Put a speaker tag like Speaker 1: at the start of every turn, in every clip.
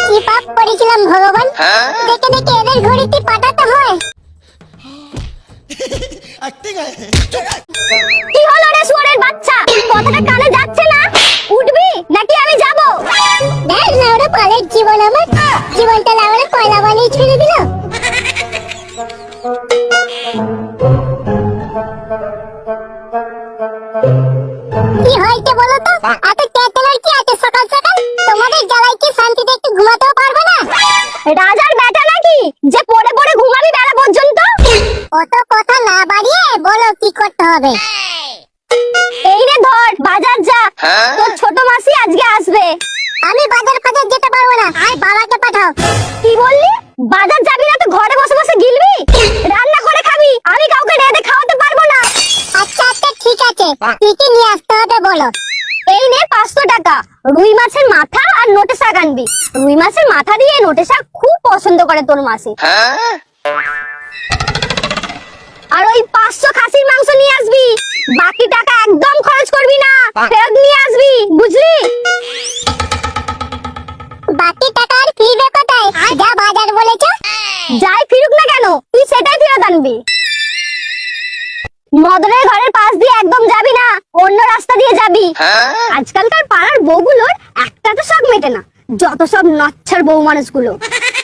Speaker 1: কি পাপ করেছিলাম ভগবান, দেখে দেখে এদের ঘড়িতে পাঠাতে হয়। কি হলো রে শুয়োরের বাচ্চা, কথাটা কানে যাচ্ছে না? উঠবি নাকি আমি যাব? দেখ লাউড়া পালের জীবন, আমার জীবনটা লাউড়া কয়লা বানিয়ে ছেড়ে দিল। কি হয়েছে বলো তো? এত চেতনার কি আছে সকাল সকাল? তোমাদের জ্বালায় কি শান্তিতে একটু ঘুমাতেও পারবে না? রাজার বেটা নাকি যে পড়ে পড়ে ঘুমাবি বেলা পর্যন্ত? অত কথা না বাড়িয়ে বলো কি করতে হবে। এই রে ধর, বাজার যা, তোর ছোট মাসি আজকে আসবে। আমি বাজার ফাজার যেতে পারবো না, আর বাবাকে পাঠাও। কি বললি? বাজার যাবি না তো ঘরে বসে বসে গিলবি? রান্না করে খাবি, আমি কাউকে রেঁধে খাওয়াতে পারবো না। আচ্ছা আচ্ছা ঠিক আছে, কি কি নিয়ে আসতে হবে বলো। এই নে 500 টাকা, রুই মাছের মাথা আর নোটে শাক আনবি। রুই মাছের মাথা দিয়ে নোটে শাক খুব পছন্দ করে তোর মাসি। আর ওই 500 খাসির মাংস নিয়ে আসবি। বাকি টাকা একদম খরচ করবি না, ফেরত নিয়ে আসবি, বুঝলি? বাকি টাকা আর ফিরবে কোথায়? যা বাজার বলেছ। যাই ফিরুক না কেন, তুই সেটাই ফেরত আনবি। মদনের ঘরের পাশ দিয়ে একদম যাবি না, অন্য রাস্তা দিয়ে যাবি। আজকালকার পাড়ার বউগুলোর একটা তো শখ মেটে না, যত সব নচ্ছার বউ মানুষগুলো।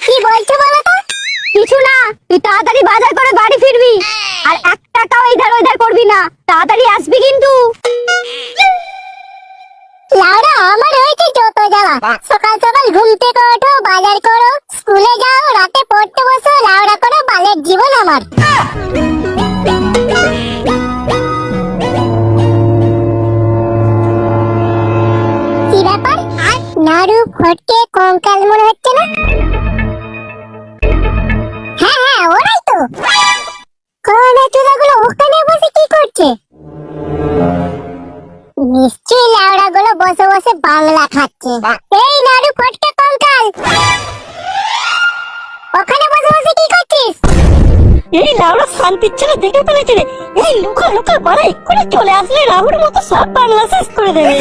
Speaker 1: কি বলছো বলো তো? কিছু না, তুই তাড়াতাড়ি বাজার করে বাড়ি ফিরবি। আর 1 টাকাও ইধার ওইধার করবি না, তাড়াতাড়ি আসবি কিন্তু। লাউড়া আমার হয়েছে যত জ্বালা। সকাল সকাল ঘুম থেকে ওঠো, বাজার করো, স্কুলে যাও, রাতে পড়তে বসো, লাউড়া করো, বালের জীবন আমার। কি ব্যাপার? নাড়ু ফটকে কঙ্কাল মনে হচ্ছে না? হ্যাঁ হ্যাঁ ওরাই তো। কোন চুদাগুলো ওখানে বসে কি করছে? নিশ্চয়ই লাউড়া গুলো বসে বসে বাংলা খাচ্ছে। এই নাড়ু ফটকে কঙ্কাল, ওখানে বসে বসে কি করছিস?
Speaker 2: এই লাউড়া শান্তির ছেলে দেখে ফেলেছে রে। এই লুকা লুকা বাড়া এক্ষুনি চলে আসলে রাহুর মতো সব বাংলা শেষ করে দেবে।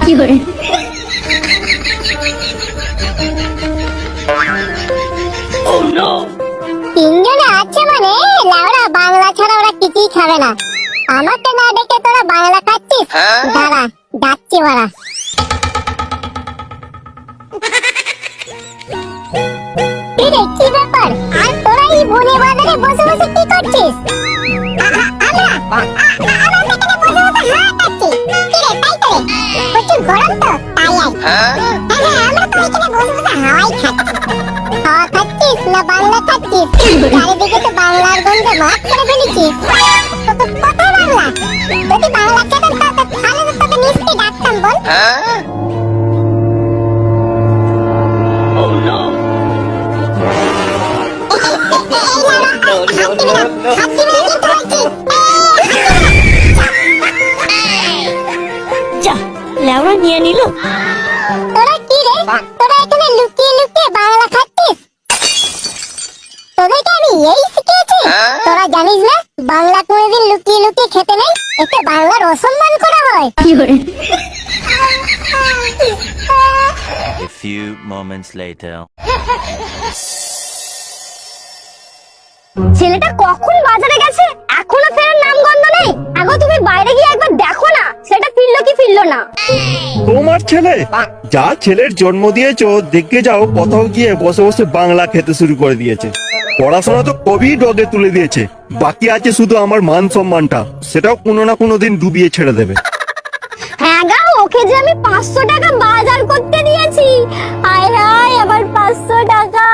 Speaker 2: কি করে?
Speaker 1: তিনজনে আছে মানে লাউড়া বাংলা ছাড়া ওরা কিছুই খাবে না। আমাকে না দেখে তোরা বাংলা খাচ্ছিস? দাঁড়া যাচ্ছি বাড়া। কি ব্যাপার? আর তোরা এই বনে বাজারে বসে বসে কি করছিস? প্রচুর গরম তো তাই আমরা তো এখানে বসে বসে হাওয়াই খাচ্ছি। হাওয়া খাচ্ছিস না বাংলা খাচ্ছিস? চারিদিকে তো বাংলার গন্ধে মাঠ করে ফেলেছিস। কোথায় বাংলা? যদি বাংলা খেতাম তাহলে তোকে নিশ্চয়ই ডাকতাম বল।
Speaker 2: যা লাউড়া নিয়ে নিল।
Speaker 1: তোরা কি রে? তোরা এখানে লুকিয়ে লুকিয়ে বাংলা খাচ্ছিস? তোদেরকে আমি এই শিখিয়েছি? তোরা জানিস না বাংলা কোনোদিন লুকিয়ে লুকিয়ে খেতে নেই, এতে বাংলার অসম্মান করা হয়।
Speaker 2: কি করে?
Speaker 3: A few moments later.
Speaker 1: ছেলেটা কখন বাজারে গেছে, এখনো ফেরার নাম গন্ধ নেই। আগো তুমি বাইরে গিয়ে একবার দেখো না, সেটা ফিরলো কি ফিরলো না।
Speaker 4: তোমার ছেলে যা ছেলের জন্ম দিয়েছো, দেখে যাও কোথাও গিয়ে বসে বসে বাংলা খেতে শুরু করে দিয়েছে। পড়াশোনা তো কবি ডগে তুলে দিয়েছে, বাকি আছে শুধু আমার মান সম্মানটা, সেটাও কোনো না কোনো দিন ডুবিয়ে ছেড়ে দেবে।
Speaker 1: হ্যাঁ গা, ওকে যে আমি 500 টাকা বাজার করতে দিয়েছি। হায় হায়, আবার 500 টাকা।